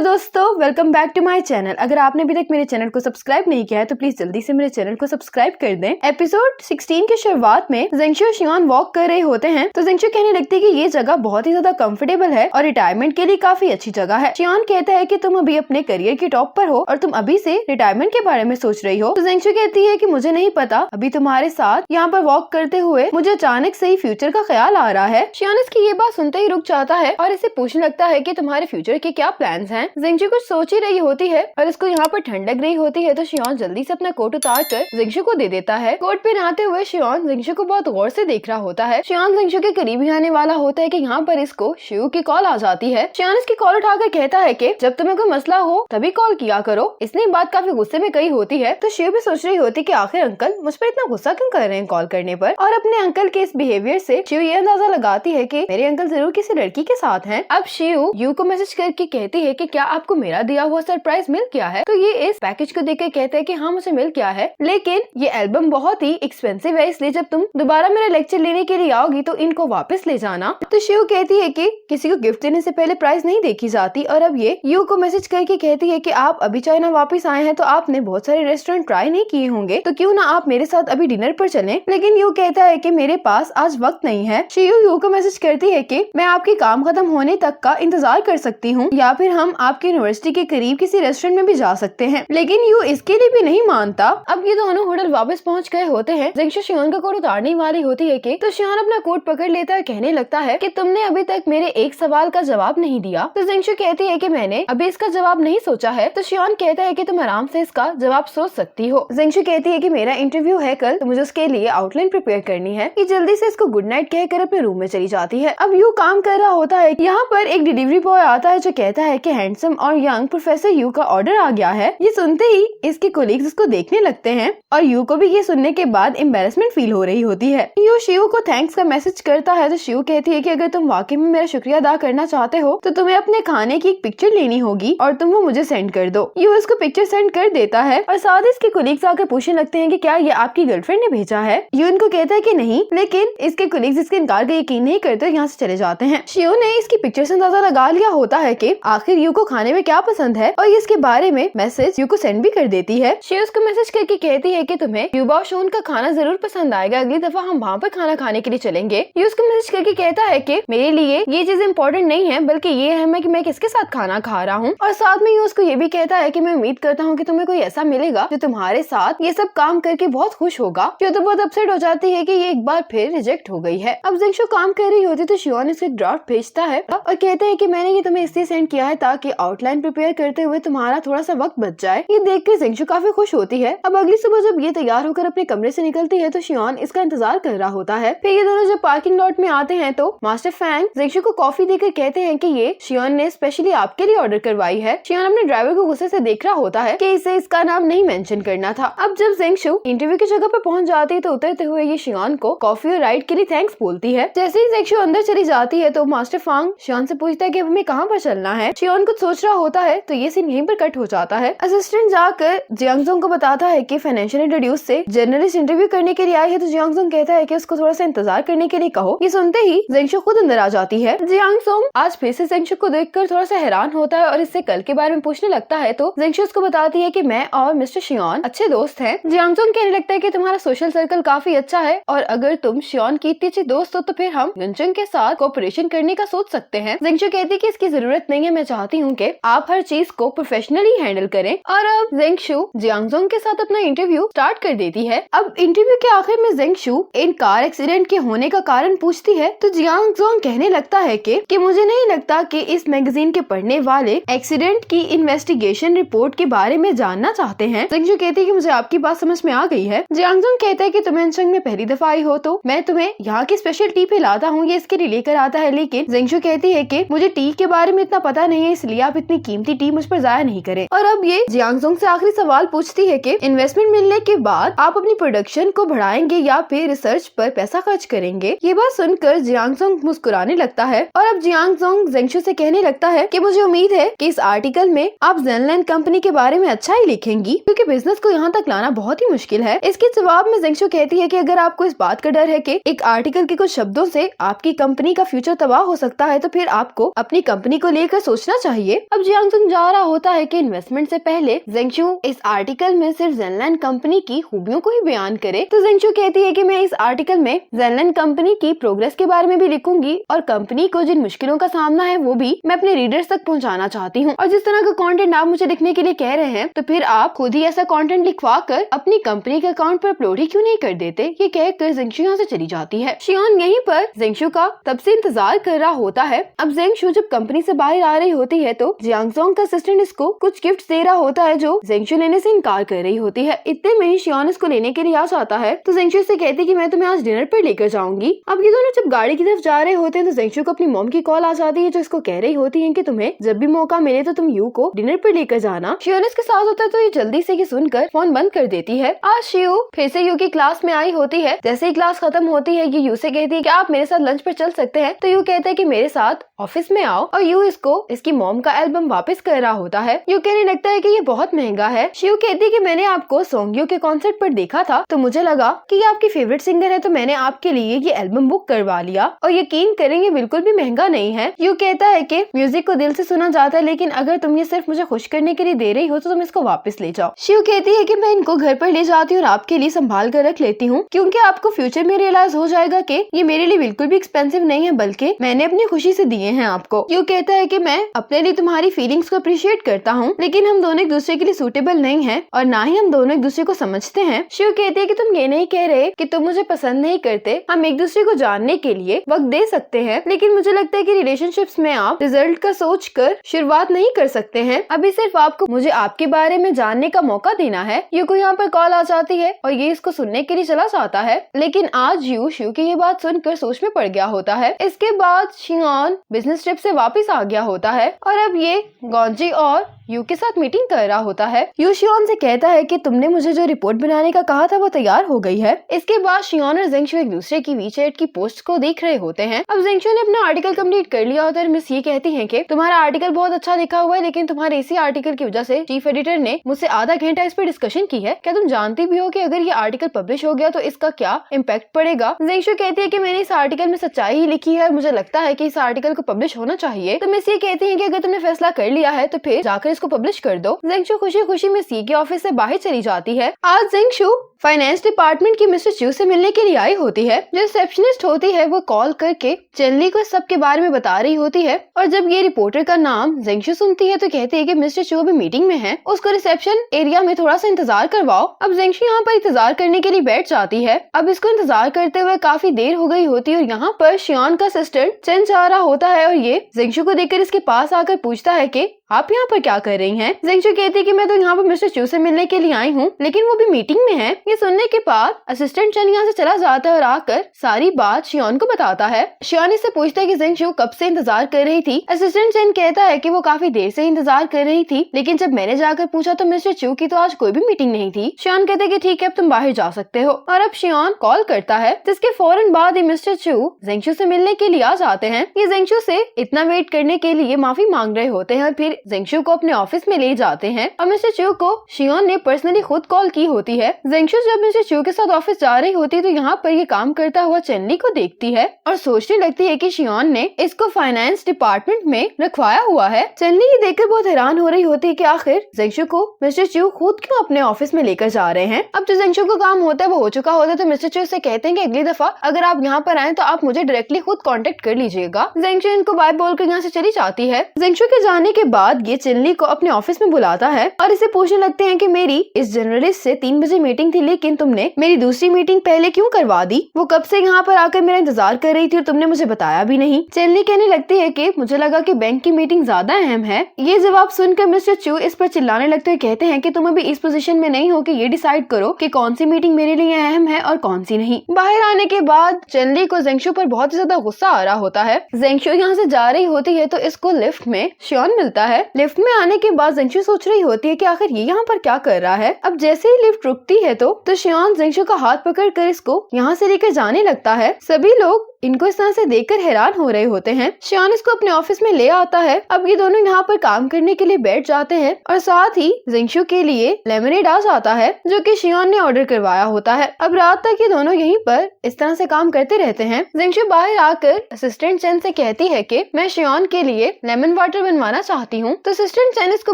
दोस्तों, welcome back to my channel. अगर आपने अभी तक मेरे चैनल को सब्सक्राइब नहीं किया है तो प्लीज जल्दी से मेरे चैनल को सब्सक्राइब कर दें। एपिसोड 16 की शुरुआत में जिंगशू और शियोन वॉक कर रहे होते हैं तो जिंगशू कहने लगती है कि ये जगह बहुत ही ज्यादा कंफर्टेबल है और रिटायरमेंट के लिए काफी अच्छी जगह है। शियोन कहता है कि तुम अभी अपने करियर के टॉप पर हो और तुम अभी से रिटायरमेंट के बारे में सोच रही हो। तो जिंगशू कहती है कि मुझे नहीं पता, अभी तुम्हारे साथ यहाँ पर वॉक करते हुए मुझे अचानक से ही फ्यूचर का ख्याल आ रहा है। शियोन इसकी ये बात सुनते ही रुक जाता है और इसे पूछने लगता है कि तुम्हारे फ्यूचर के क्या प्लान्स हैं। जिंगशू कुछ सोच ही रही होती है और इसको यहाँ पर ठंड लग रही होती है तो शियोन जल्दी से अपना कोट उतार कर जिंगशू को दे देता है। कोट पहनाते हुए शियोन जिंगशू को बहुत गौर से देख रहा होता है। शियोन जिंगशू के करीब ही आने वाला होता है कि यहाँ पर इसको शिव की कॉल आ जाती है। शियोन इसकी कॉल उठाकर कहता है कि जब तुम्हें कोई मसला हो तभी कॉल किया करो। इसने बात काफी गुस्से में कही होती है तो शिव भी सोच रही होती कि आखिर अंकल मुझ पर इतना गुस्सा क्यों कर रहे हैं कॉल करने पर। और अपने अंकल के इस बिहेवियर से शिव ये अंदाजा लगाती है कि मेरे अंकल जरूर किसी लड़की के साथ हैं। अब शिव यू को मैसेज करके कहती है कि क्या आपको मेरा दिया हुआ सरप्राइज मिल गया है। तो ये इस पैकेज को देखकर कहते हैं कि हाँ मुझे मिल गया है, लेकिन ये एल्बम बहुत ही एक्सपेंसिव है, इसलिए जब तुम दोबारा मेरा लेक्चर लेने के लिए आओगी तो इनको वापस ले जाना। तो शिव कहती है कि किसी को गिफ्ट देने से पहले प्राइस नहीं देखी जाती। और अब ये यू को मैसेज करके कहती है कि आप अभी चाइना वापस आए हैं तो आपने बहुत सारे रेस्टोरेंट ट्राई नहीं किए होंगे, तो क्यों ना आप मेरे साथ अभी डिनर पर चलें। लेकिन यू कहता है कि मेरे पास आज वक्त नहीं है। शिव यू को मैसेज करती है कि मैं आपके काम खत्म होने तक का इंतजार कर सकती हूँ या फिर हम आपकी यूनिवर्सिटी के करीब किसी रेस्टोरेंट में भी जा सकते हैं। लेकिन यू इसके लिए भी नहीं मानता। अब ये दोनों होटल वापस पहुंच गए होते हैं। जिंगशू शियोन का कोट उतारने वाली होती है कि तो शियोन अपना कोट पकड़ लेता है, कहने लगता है कि तुमने अभी तक मेरे एक सवाल का जवाब नहीं दिया। तो जिंगशू कहती है कि मैंने अभी इसका जवाब नहीं सोचा है। तो शियोन कहता है कि तुम आराम से इसका जवाब सोच सकती हो। जिंगशू कहती है कि मेरा इंटरव्यू है कल, तो मुझे उसके लिए आउटलाइन प्रिपेयर करनी है। ये जल्दी से इसको गुड नाइट कहकर अपने रूम में चली जाती है। अब यू काम कर रहा होता है। यहाँ पर एक डिलीवरी बॉय आता है जो कहता है कि हैंडसम और यंग प्रोफेसर यू का ऑर्डर आ गया है। ये सुनते ही इसके कोलीग्स इसको देखने लगते हैं और यू को भी ये सुनने के बाद एम्बैरेसमेंट फील हो रही होती है। यू शिव को थैंक्स का मैसेज करता है तो शिव कहती है कि अगर तुम वाकई में मेरा शुक्रिया अदा करना चाहते हो तो तुम्हें अपने खाने की एक पिक्चर लेनी होगी और तुम वो मुझे सेंड कर दो। यू इसको पिक्चर सेंड कर देता है और साथ ही इसके कोलीग्स आकर पूछने लगते हैं कि क्या ये आपकी गर्लफ्रेंड ने भेजा है। यू इनको कहता है कि नहीं, लेकिन इसके कोलीग्स इसके इनकार का यकीन नहीं करते, यहाँ से चले जाते हैं। शिव ने इसकी पिक्चर से अंदाजा लगा लिया होता है कि आखिर यू को खाने में क्या पसंद है और इसके बारे में मैसेज यू को सेंड भी कर देती है। शिव उसको मैसेज करके कहती है कि तुम्हें युबा शोन का खाना जरूर पसंद आएगा, अगली दफा हम वहाँ पर खाना खाने के लिए चलेंगे। यू उसको मैसेज करके कहता है कि मेरे लिए ये चीज इम्पोर्टेंट नहीं है, बल्कि ये है कि मैं किसके साथ खाना खा रहा हूँ। और साथ में यू उसको ये भी कहता है कि मैं उम्मीद करता हूँ कि तुम्हें कोई ऐसा मिलेगा जो तुम्हारे साथ ये सब काम करके बहुत खुश होगा। शिव तो बहुत अपसेट हो जाती है कि ये एक बार फिर रिजेक्ट हो गई है। अब जिंगशू काम कर रही होती तो शियोन इसको ड्राफ्ट भेजता है और कहते हैं कि मैंने ये तुम्हें इसलिए सेंड किया है ताकि आउटलाइन प्रिपेयर करते हुए तुम्हारा थोड़ा सा वक्त बच जाए। ये देखकर जिंगशू काफी खुश होती है। अब अगली सुबह जब ये तैयार होकर अपने कमरे से निकलती है तो शियोन इसका इंतजार कर रहा होता है। फिर ये दोनों जब पार्किंग लॉट में आते हैं तो मास्टर फैंग जिंगशू को कॉफी देकर कहते हैं कि ये शियोन ने स्पेशली आपके लिए ऑर्डर करवाई है। शियोन अपने ड्राइवर को गुस्से से देख रहा होता है कि इसे इसका नाम नहीं मेंशन करना था। अब जब जिंगशू इंटरव्यू की जगह पर पहुंच जाती है तो उतरते हुए ये शियोन को कॉफी और राइड के लिए थैंक्स बोलती है। जैसे ही जिंगशू अंदर चली जाती है तो मास्टर फैंग शियोन से पूछता है कि हमें कहाँ पर चलना है। शियोन कुछ सोच रहा होता है तो ये सीन यहीं पर कट हो जाता है। असिस्टेंट जाकर जियांगजोंग को बताता है कि फाइनेंशियल इंट्रोड्यूस से जर्नलिस्ट इंटरव्यू करने के लिए आई है तो जियांगजोंग कहता है कि उसको थोड़ा सा इंतजार करने के लिए कहो। ये सुनते ही जिंगशू खुद अंदर आ जाती है। जियांगजोंग आज फिर से जिंगशू को देखकर थोड़ा सा हैरान होता है और इससे कल के बारे में पूछने लगता है तो जिंगशू उसको बताती है कि मैं और मिस्टर शियोन अच्छे दोस्त हैं। जियांगजोंग कहने लगता है कि तुम्हारा सोशल सर्कल काफी अच्छा है और अगर तुम शियोन की इतनी अच्छी दोस्त हो तो फिर हम युनचंग के साथ कोऑपरेशन करने का सोच सकते हैं। जिंगशू कहती है कि इसकी जरूरत नहीं है, मैं चाहती हूँ कि आप हर चीज को प्रोफेशनली हैंडल करें। और अब जिंगशू जियांगजोंग के साथ अपना इंटरव्यू स्टार्ट कर देती है। अब इंटरव्यू के आखिर में जिंगशू इन कार एक्सीडेंट के होने का कारण पूछती है तो जियांगजोंग कहने लगता है कि मुझे नहीं लगता कि इस मैगजीन के पढ़ने वाले एक्सीडेंट की इन्वेस्टिगेशन रिपोर्ट के बारे में जानना चाहते हैं। जिंगशू कहती है कि मुझे आपकी बात समझ में आ गई है। जियांगजोंग कहता है कि तुम युनचंग में पहली दफा आई हो तो मैं तुम्हें यहाँ की स्पेशल टी पिलाता हूँ, ये इसके लिए लेकर आता है। लेकिन जिंगशू कहती है कि मुझे टी के बारे में इतना पता नहीं है, इसलिए आप इतनी कीमती टी मुझ पर जाया नहीं करें। और अब ये जियांगजोंग से आखिरी सवाल पूछती है कि इन्वेस्टमेंट मिलने के बाद आप अपनी प्रोडक्शन को बढ़ाएंगे या फिर रिसर्च पर पैसा खर्च करेंगे। ये बात सुनकर जियांगजोंग मुस्कुराने लगता है और अब जियांगजोंग जिंगशू से कहने लगता है कि मुझे उम्मीद है कि इस आर्टिकल में आप ज़ेनलैंड कंपनी के बारे में अच्छा ही लिखेंगी, क्योंकि बिजनेस को यहाँ तक लाना बहुत ही मुश्किल है। इसके जवाब में जिंगशू कहती है कि अगर आपको इस बात का डर है कि एक आर्टिकल के कुछ शब्दों से आपकी कंपनी का फ्यूचर तबाह हो सकता है तो फिर आपको अपनी कंपनी को लेकर सोचना चाहिए। लिए। अब जियांग सुंग जा रहा होता है कि इन्वेस्टमेंट से पहले जेंगशु इस आर्टिकल में सिर्फ जेनलैंड कंपनी की खूबियों को ही बयान करे। तो जेंगशु कहती है कि मैं इस आर्टिकल में जेनलैंड कंपनी की प्रोग्रेस के बारे में भी लिखूंगी और कंपनी को जिन मुश्किलों का सामना है वो भी मैं अपने रीडर्स तक पहुंचाना चाहती हूँ। और जिस तरह का कंटेंट आप मुझे लिखने के लिए कह रहे हैं तो फिर आप खुद ही ऐसा कंटेंट लिखवा कर अपनी कंपनी के अकाउंट पर अपलोड ही क्यों नहीं कर देते। ये कहकर जेंगशु यहाँ से चली जाती है। शियान यहीं पर जेंगशु का तब से इंतजार कर रहा होता है। अब जेंगशु जब कंपनी से बाहर आ रही होती है तो जियांगसोंग का असिस्टेंट इसको कुछ गिफ्ट दे रहा होता है जो जेंगशु लेने से इनकार कर रही होती है। इतने में ही शियान इसको लेने के लिए आ जाता है तो जेंगशु से कहती है कि मैं तुम्हें आज डिनर पर लेकर जाऊंगी। अब ये दोनों जब गाड़ी की तरफ जा रहे होते हैं तो जेंगशु को अपनी मॉम की कॉल आ जाती है जो इसको कह रही होती है कि तुम्हें जब भी मौका मिले तो तुम यू को डिनर पर लेकर जाना। शियान इसके साथ होता है तो ये जल्दी से सुनकर फोन बंद कर देती है। आज शियू फिर से यू की क्लास में आई होती है। जैसे ही क्लास खत्म होती है ये यू से कहती है कि आप मेरे साथ लंच पर चल सकते हैं। तो यू कहता है कि मेरे साथ ऑफिस में आओ और यू इसको इसकी मॉम का एल्बम वापस कर रहा होता है। यू कहने लगता है कि ये बहुत महंगा है। शियू कहती है कि मैंने आपको सोंगयू के कॉन्सर्ट पर देखा था तो मुझे लगा कि ये आपकी फेवरेट सिंगर है तो मैंने आपके लिए ये एल्बम बुक करवा लिया और यकीन करेंगे बिल्कुल भी महंगा नहीं है। यू कहता है कि म्यूजिक को दिल से सुना जाता है लेकिन अगर तुम ये सिर्फ मुझे खुश करने के लिए दे रही हो तो तुम इसको वापस ले जाओ। शिव कहती है कि मैं इनको घर पर ले जाती हूँ और आपके लिए संभाल कर रख लेती हूँ क्योंकि आपको फ्यूचर में रियलाइज हो जाएगा कि ये मेरे लिए बिल्कुल भी एक्सपेंसिव नहीं है बल्कि मैंने अपनी खुशी से दिए हैं आपको। यू कहता है कि मैं अपने लिए तुम्हारी फीलिंग्स को अप्रिशिएट करता हूँ लेकिन हम दोनों एक दूसरे के लिए सूटेबल नहीं है और ना ही हम दोनों एक दूसरे को समझते हैं। शिव कहती है कि तुम ये नहीं कह रहे कि तुम मुझे पसंद नहीं करते, हम एक दूसरे को जानने के लिए वक्त दे सकते हैं लेकिन मुझे लगता है कि रिलेशनशिप्स में आप रिजल्ट का सोच कर शुरुआत नहीं कर सकते हैं। अभी सिर्फ आपको मुझे आपके बारे में जानने का मौका देना है। यू को यहाँ पर कॉल आ जाती है और ये इसको सुनने के लिए चला जाता है लेकिन आज यू शिव की ये बात सुनकर सोच में पड़ गया होता है। इसके बाद शियान बिजनेस ट्रिप से वापस आ गया होता है और अब ये गॉन्जी और यू के साथ मीटिंग कर रहा होता है। यू शियान से कहता है कि तुमने मुझे जो रिपोर्ट बनाने का कहा था वो तैयार हो गई है। इसके बाद शियान और जेंगशु एक दूसरे की वीचैट की पोस्ट को देख रहे होते हैं। अब जेंगशु ने अपना आर्टिकल कंप्लीट कर लिया होता है और मिस ये कहती है कि तुम्हारा आर्टिकल बहुत अच्छा लिखा हुआ है लेकिन तुम्हारे इसी आर्टिकल की वजह से चीफ एडिटर ने मुझसे आधा घंटा इस पर डिस्कशन की है। क्या तुम जानती भी हो कि अगर ये आर्टिकल पब्लिश हो गया तो इसका क्या इम्पैक्ट पड़ेगा। जेंगशु कहती है कि मैंने इस आर्टिकल में सच्चाई ही लिखी है और मुझे लगता है कि इस आर्टिकल को पब्लिश होना चाहिए। तो मिस ये कहती है कि अगर तुमने फैसला कर लिया है तो फिर जाकर इसको पब्लिश कर दो। जेंगशु खुशी खुशी में सी के ऑफिस से बाहर चली जाती है। आज जेंगशु फाइनेंस डिपार्टमेंट की मिस्टर चू से मिलने के लिए आई होती है। जो रिसेप्शनिस्ट होती है वो कॉल करके चेनली को सब के बारे में बता रही होती है और जब ये रिपोर्टर का नाम जेंगशु सुनती है तो कहती है कि मिस्टर चू अभी मीटिंग में है, उसको रिसेप्शन एरिया में थोड़ा सा इंतजार करवाओ। अब जेंगशु यहाँ पर इंतजार करने के लिए बैठ जाती है। अब इसको इंतजार करते हुए काफी देर हो गई होती है और यहाँ पर शियान का असिस्टेंट चेन जा रहा होता है और ये जेंगशु को देखकर इसके पास आकर पूछता है कि आप यहाँ पर क्या कर रही हैं? जेंगशु कहती है कि मैं तो यहाँ पर मिस्टर चू से मिलने के लिए आई हूँ लेकिन वो भी मीटिंग में है। ये सुनने के बाद असिस्टेंट चेन यहाँ से चला जाता है और आकर सारी बात शियान को बताता है। शियान इससे पूछता है कि जेंगशु कब से इंतजार कर रही थी। असिस्टेंट चेन कहता है कि वो काफी देर से इंतजार कर रही थी लेकिन जब मैंने जाकर पूछा तो मिस्टर चू की तो आज कोई भी मीटिंग नहीं थी। शियान कहते हैं कि ठीक है अब तुम बाहर जा सकते हो और अब शियान कॉल करता है जिसके फौरन बाद ही मिस्टर चू जेंगशु से मिलने के लिए आ जाते हैं। ये जेंगशु से इतना वेट करने के लिए माफी मांग रहे होते हैं और फिर जेंगशु को अपने ऑफिस में ले जाते हैं और मिस्टर चू को शियान ने पर्सनली खुद कॉल की होती है। जेंगशु जब मिस्टर चू के साथ ऑफिस जा रही होती है तो यहाँ पर ये काम करता हुआ चेनली को देखती है और सोचने लगती है कि शियान ने इसको फाइनेंस डिपार्टमेंट में रखवाया हुआ है। चेनली ये देखकर बहुत हैरान हो रही होती है कि आखिर जेंगशु को मिस्टर चू खुद क्यों अपने ऑफिस में लेकर जा रहे हैं। अब जो जेंगशु का काम होता है वो हो चुका होता है तो मिस्टर चू से कहते हैं कि अगली दफा अगर आप यहाँ पर आए तो आप मुझे डायरेक्टली खुद कांटेक्ट कर लीजिएगा। जेंगशु इनको बाय बोलकर यहाँ से चली जाती है। जेंगशु के जाने के बाद ये चेनली को अपने ऑफिस में बुलाता है और इसे पूछने लगते हैं कि मेरी इस जर्नलिस्ट से 3 बजे मीटिंग थी लेकिन तुमने मेरी दूसरी मीटिंग पहले क्यों करवा दी? वो कब से यहाँ पर आकर मेरा इंतजार कर रही थी और तुमने मुझे बताया भी नहीं। चेनली कहने लगती है कि मुझे लगा कि बैंक की मीटिंग ज्यादा अहम है। ये जवाब सुनकर मिस्टर चू इस पर चिल्लाने लगते हैं, कहते हैं कि तुम अभी इस पोजीशन में नहीं हो कि ये डिसाइड करो कि कौन सी मीटिंग मेरे लिए अहम है और कौन सी नहीं। बाहर आने के बाद चेनली को जेंगशु पर बहुत ज्यादा गुस्सा आ रहा होता है। जेंगशु यहाँ से जा रही होती है तो इसको लिफ्ट में शियान मिलता है। लिफ्ट में आने के बाद जेंगशु सोच रही होती है कि आखिर ये यहाँ पर क्या कर रहा है। अब जैसे ही लिफ्ट रुकती है तो तो शियान जिंगशू का हाथ पकड़कर इसको यहाँ से लेकर जाने लगता है। सभी लोग इनको इस तरह से देखकर हैरान हो रहे होते हैं। शियान इसको अपने ऑफिस में ले आता है। अब ये दोनों यहाँ पर काम करने के लिए बैठ जाते हैं और साथ ही जिंगशू के लिए लेमनेड आ जाता है जो कि शियान ने ऑर्डर करवाया होता है। अब रात तक ये दोनों यहीं पर इस तरह से काम करते रहते हैं। जिंगशू बाहर आकर असिस्टेंट चेन से कहती है कि मैं शियान के लिए लेमन वाटर बनवाना चाहती हूँ। तो असिस्टेंट चेन इसको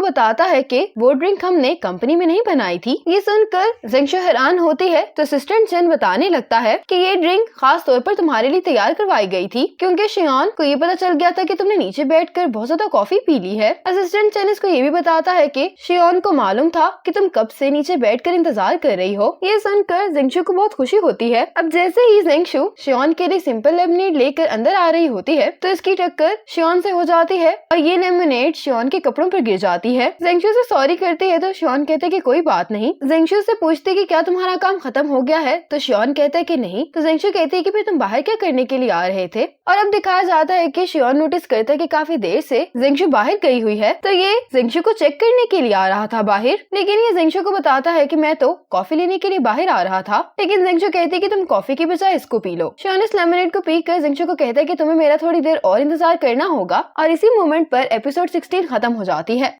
बताता है कि वो ड्रिंक हमने कंपनी में नहीं बनाई थी। ये सुनकर जिंगशू हैरान होती है। तो असिस्टेंट चेन बताने लगता है कि ये ड्रिंक खास तौर पर तुम्हारे लिए तैयार करवाई गई थी क्योंकि शियान को ये पता चल गया था कि तुमने नीचे बैठकर बहुत ज्यादा कॉफी पी ली है। असिस्टेंट चेन इसको ये भी बताता है कि शियान को मालूम था कि तुम कब से नीचे बैठकर इंतजार कर रही हो। ये सुनकर जिंगशू को बहुत खुशी होती है। अब जैसे ही जिंगशू शियान के लिए सिंपल लेमनेड लेकर अंदर आ रही होती है तो इसकी टक्कर शियान से हो जाती है और ये लेमनेड शियान के कपड़ों पर गिर जाती है। जिंगशू से सॉरी करती है तो शियान कहते हैं कि कोई बात नहीं। जिंगशू से पूछती है कि क्या तुम्हारा काम खत्म हो गया है तो शियान कहता है कि नहीं। तो जिंगशू कहती है कि फिर तुम बाहर क्या करने के लिए आ रहे थे। और अब दिखाया जाता है कि शियान नोटिस करता है कि काफी देर से जिंगशू बाहर गई हुई है। तो ये जिंगशू को चेक करने के लिए आ रहा था बाहर, लेकिन ये जिंगशू को बताता है कि मैं तो कॉफी लेने के लिए बाहर आ रहा था। लेकिन जिंगशू कहती है कि तुम कॉफी की बजाय इसको पी लो। शियान इस लेमनेड को पीकर जिंगशू को कहता है कि तुम्हें मेरा थोड़ी देर और इंतजार करना होगा और इसी मोमेंट पर एपिसोड 16 खत्म हो जाती है।